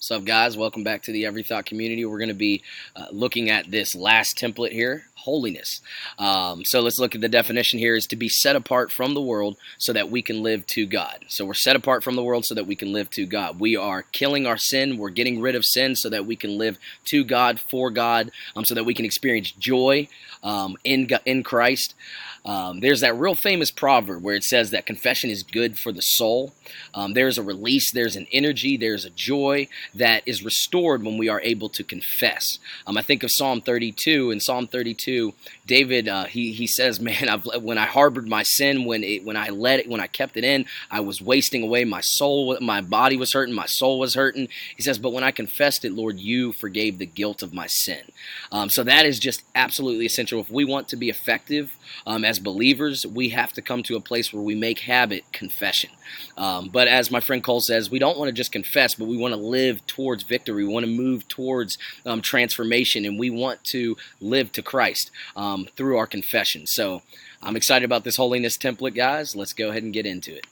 What's up, guys? Welcome back to the Every Thought community. We're going to be looking at this last template here, holiness. So let's look at the definition here is to be set apart from the world so that we can live to God. So we're set apart from the world so that we can live to God. We are killing our sin. We're getting rid of sin so that we can live to God, for God, so that we can experience joy in Christ. There's that real famous proverb where it says that confession is good for the soul. There's a release, there's an energy, there's a joy that is restored when we are able to confess. I think of Psalm 32. In Psalm 32, David he says, "Man, when I harbored my sin, when I kept it in, I was wasting away. My soul, my body was hurting, my soul was hurting." He says, "But when I confessed it, Lord, you forgave the guilt of my sin." So that is just absolutely essential. If we want to be effective as believers, we have to come to a place where we make habit confession. But as my friend Cole says, we don't want to just confess, but we want to live towards victory. We want to move towards transformation, and we want to live to Christ through our confession. So I'm excited about this holiness template, guys. Let's go ahead and get into it.